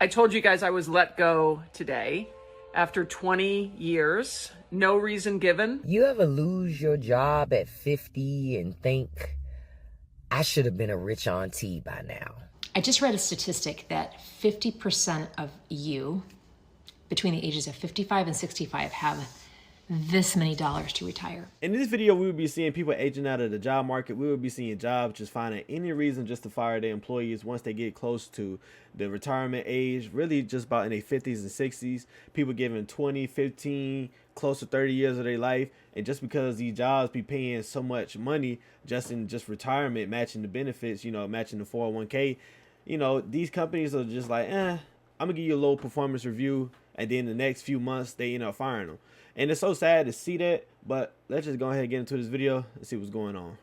I told you guys I was let go today after 20 years. No reason given. You ever lose your job at 50 and think, I should have been a rich auntie by now? I just read a statistic that 50% of you between the ages of 55 and 65 have this many dollars to retire. In this video, we would be seeing people aging out of the job market. We would be seeing jobs just finding any reason just to fire their employees once they get close to the retirement age, really just about in their 50s and 60s. People giving 20, 15, close to 30 years of their life. And just because these jobs be paying so much money just in retirement, matching the benefits, matching the 401k, these companies are just like, I'm going to give you a low performance review. And then the next few months, they end up firing them. And it's so sad to see that, but let's just go ahead and get into this video and see what's going on.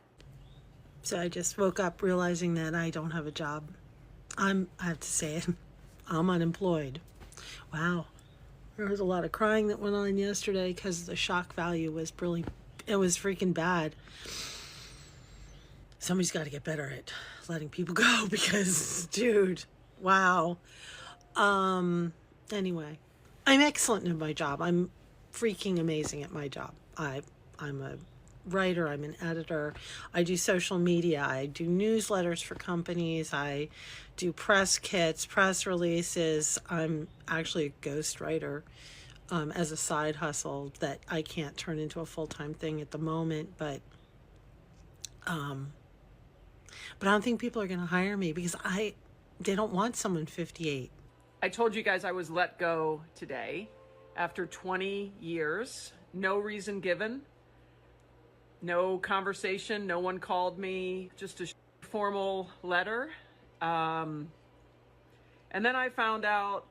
So I just woke up realizing that I don't have a job. I have to say it, I'm unemployed. Wow. There was a lot of crying that went on yesterday because the shock value was it was freaking bad. Somebody's got to get better at letting people go because, dude, wow. Anyway, I'm excellent in my job. I'm freaking amazing at my job. I'm a writer, I'm an editor, I do social media, I do newsletters for companies, I do press kits, press releases. I'm actually a ghostwriter as a side hustle that I can't turn into a full-time thing at the moment, but I don't think people are going to hire me because they don't want someone 58. I told you guys I was let go today after 20 years. No reason given. No conversation. No one called me. Just a formal letter. And then I found out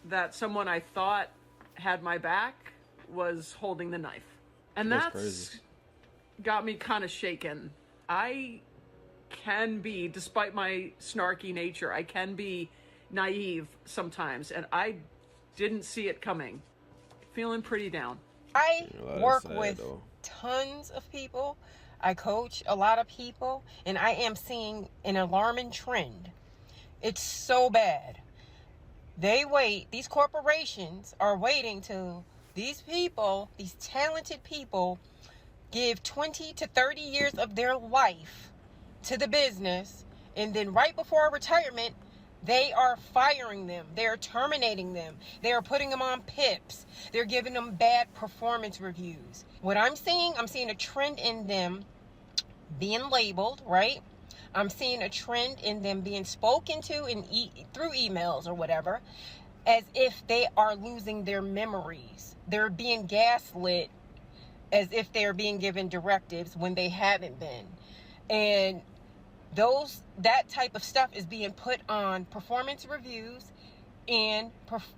that someone I thought had my back was holding the knife. And that's crazy. Got me kind of shaken. I can be, despite my snarky nature, I can be naive sometimes, and I didn't see it coming. Feeling pretty down. I work with tons of people. I coach a lot of people, and I am seeing an alarming trend. It's so bad. These corporations are waiting till these people, these talented people, give 20 to 30 years of their life to the business, and then right before retirement, they are firing them. They're terminating them. They are putting them on PIPs. They're giving them bad performance reviews. What I'm seeing a trend in them being labeled, right? I'm seeing a trend in them being spoken to through emails or whatever, as if they are losing their memories. They're being gaslit as if they're being given directives when they haven't been. And that type of stuff is being put on performance reviews and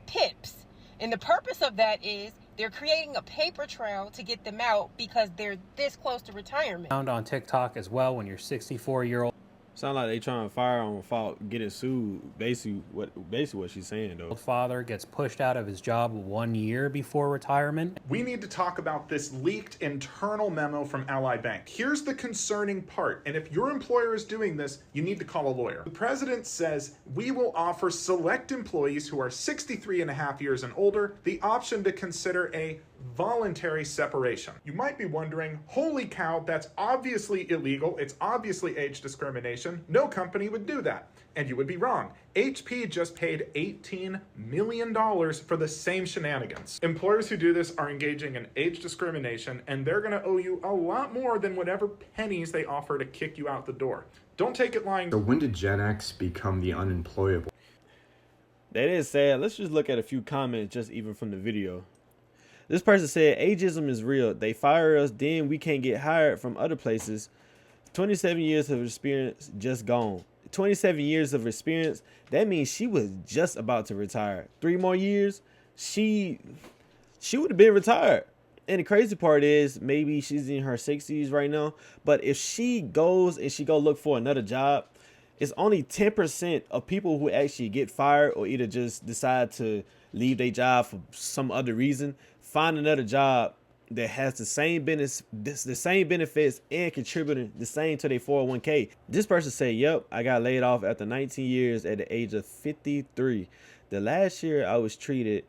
PIPs. And the purpose of that is they're creating a paper trail to get them out because they're this close to retirement. Found on TikTok as well when you're 64-year-old. Sound like they trying to fire on fault, getting sued. Basically what she's saying though. Father gets pushed out of his job 1 year before retirement. We need to talk about this leaked internal memo from Ally Bank. Here's the concerning part, and if your employer is doing this, you need to call a lawyer. The president says, we will offer select employees who are 63 and a half years and older the option to consider a voluntary separation. You might be wondering, holy cow, that's obviously illegal. It's obviously age discrimination. No company would do that. And you would be wrong. HP just paid $18 million for the same shenanigans. Employers who do this are engaging in age discrimination, and they're gonna owe you a lot more than whatever pennies they offer to kick you out the door. Don't take it lying. So when did Gen X become the unemployable? That is sad. Let's just look at a few comments just even from the video. This person said, ageism is real. They fire us, then we can't get hired from other places. 27 years of experience just gone. 27 years of experience, that means she was just about to retire. 3 more years, she would have been retired. And the crazy part is, maybe she's in her 60s right now, but if she goes and she go look for another job, it's only 10% of people who actually get fired or either just decide to leave their job for some other reason, find another job that has the same benefits and contributing the same to their 401k. This person said, yep, I got laid off after 19 years at the age of 53. The last year I was treated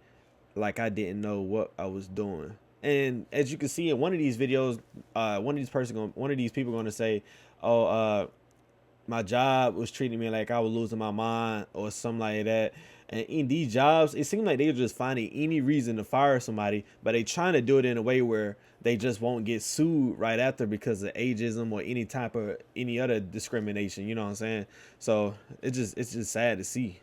like I didn't know what I was doing. And as you can see in one of these videos, one of these people going to say, oh, my job was treating me like I was losing my mind or something like that. And in these jobs, it seems like they're just finding any reason to fire somebody, but they trying to do it in a way where they just won't get sued right after because of ageism or any other discrimination. You know what I'm saying? So it's just sad to see.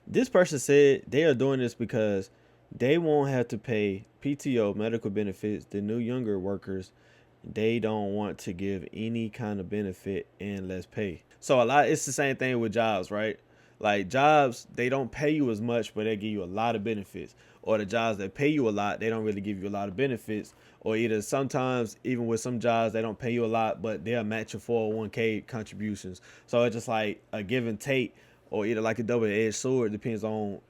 This person said they are doing this because they won't have to pay PTO, medical benefits, the new younger workers. They don't want to give any kind of benefit and less pay. So it's the same thing with jobs, right? Like jobs, they don't pay you as much, but they give you a lot of benefits. Or the jobs that pay you a lot, they don't really give you a lot of benefits. Or either sometimes, even with some jobs, they don't pay you a lot, but they'll match your 401k contributions. So it's just like a give and take, or either like a double-edged sword. Depends on,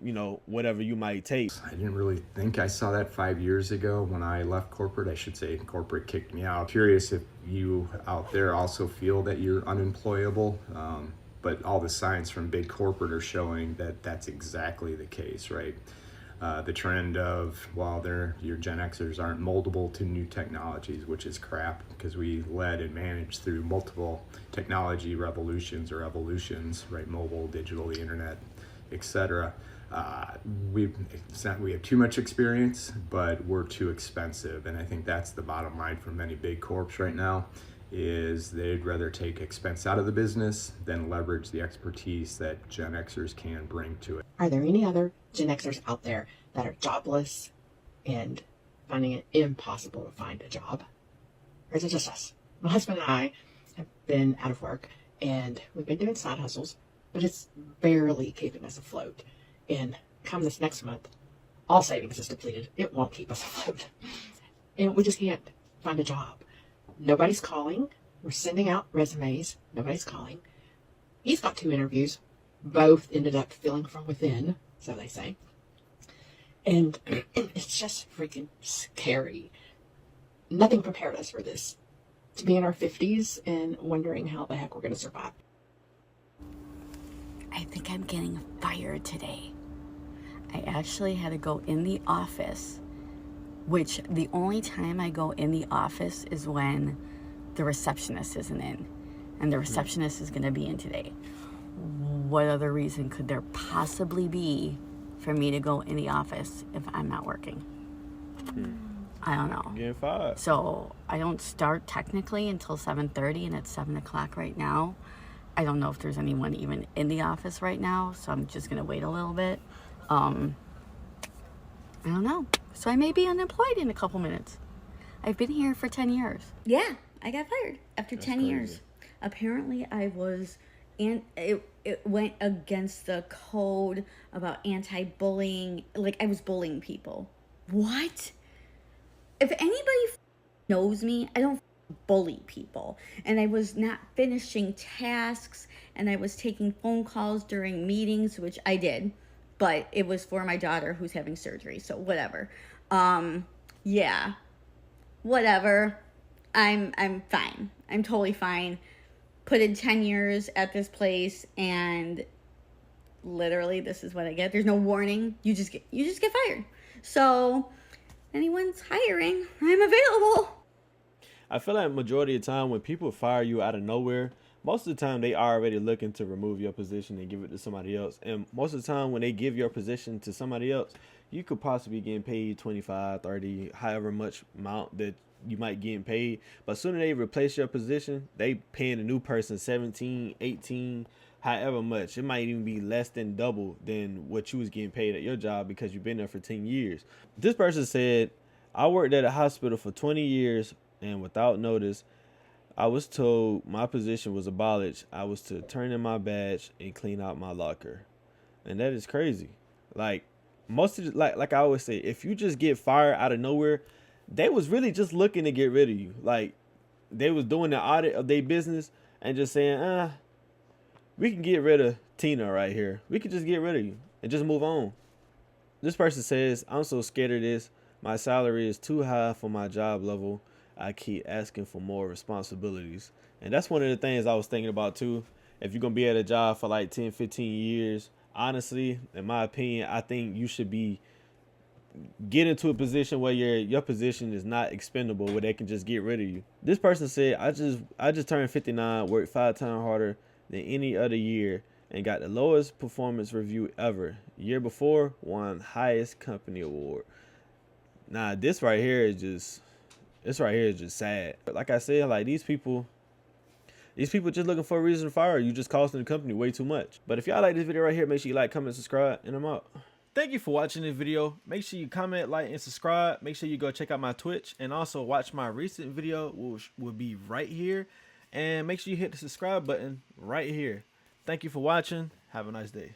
whatever you might take. I didn't really think I saw that 5 years ago when I left corporate. I should say corporate kicked me out. Curious if you out there also feel that you're unemployable. But all the signs from big corporate are showing that that's exactly the case, right? The trend of, your Gen Xers aren't moldable to new technologies, which is crap, because we led and managed through multiple technology revolutions or evolutions, right? Mobile, digital, the internet, etc. We have too much experience, but we're too expensive. And I think that's the bottom line for many big corps right now, is they'd rather take expense out of the business than leverage the expertise that Gen Xers can bring to it. Are there any other Gen Xers out there that are jobless and finding it impossible to find a job? Or is it just us? My husband and I have been out of work and we've been doing side hustles, but it's barely keeping us afloat. And come this next month, all savings is depleted. It won't keep us afloat. And we just can't find a job. Nobody's calling. We're sending out resumes. Nobody's calling. He's got 2 interviews. Both ended up filling from within, so they say. And it's just freaking scary. Nothing prepared us for this. To be in our 50s and wondering how the heck we're going to survive. I think I'm getting fired today. I actually had to go in the office, which the only time I go in the office is when the receptionist isn't in. And the receptionist is going to be in today. What other reason could there possibly be for me to go in the office if I'm not working? I don't know. Getting fired. So I don't start technically until 7:30, and it's 7 o'clock right now. I don't know if there's anyone even in the office right now, so I'm just going to wait a little bit. I don't know. So I may be unemployed in a couple minutes. I've been here for 10 years. Yeah, I got fired after 10 years. Apparently I was, and it went against the code about anti-bullying. Like, I was bullying people. What? If anybody knows me, I don't bully people. And I was not finishing tasks, and I was taking phone calls during meetings, which I did. But it was for my daughter who's having surgery, so whatever. Yeah, whatever. I'm fine. I'm totally fine. Put in 10 years at this place, and literally this is what I get. There's no warning. You just get fired. So anyone's hiring, I'm available. I feel like majority of the time when people fire you out of nowhere, most of the time they are already looking to remove your position and give it to somebody else. And most of the time when they give your position to somebody else, you could possibly get paid 25, 30, however much amount that you might get paid. But sooner they replace your position, they paying a new person 17, 18, however much. It might even be less than double than what you was getting paid at your job because you've been there for 10 years. This person said, I worked at a hospital for 20 years and without notice, I was told my position was abolished. I was to turn in my badge and clean out my locker. And that is crazy. Like most of like I always say, if you just get fired out of nowhere, they was really just looking to get rid of you. Like they was doing the audit of their business and just saying, we can get rid of Tina right here. We could just get rid of you and just move on. This person says, I'm so scared of this. My salary is too high for my job level. I keep asking for more responsibilities. And that's one of the things I was thinking about too. If you're going to be at a job for like 10, 15 years, honestly, in my opinion, I think you should get into a position where your position is not expendable, where they can just get rid of you. This person said, I just turned 59, worked 5 times harder than any other year, and got the lowest performance review ever. Year before, won highest company award. Nah, this right here is just sad. Like I said, like these people just looking for a reason to fire you. Just costing the company way too much. But if y'all like this video right here, make sure you like, comment, subscribe, and I'm out. Thank you for watching this video. Make sure you comment, like, and subscribe. Make sure you go check out my Twitch, and also watch my recent video, which will be right here. And make sure you hit the subscribe button right here. Thank you for watching. Have a nice day.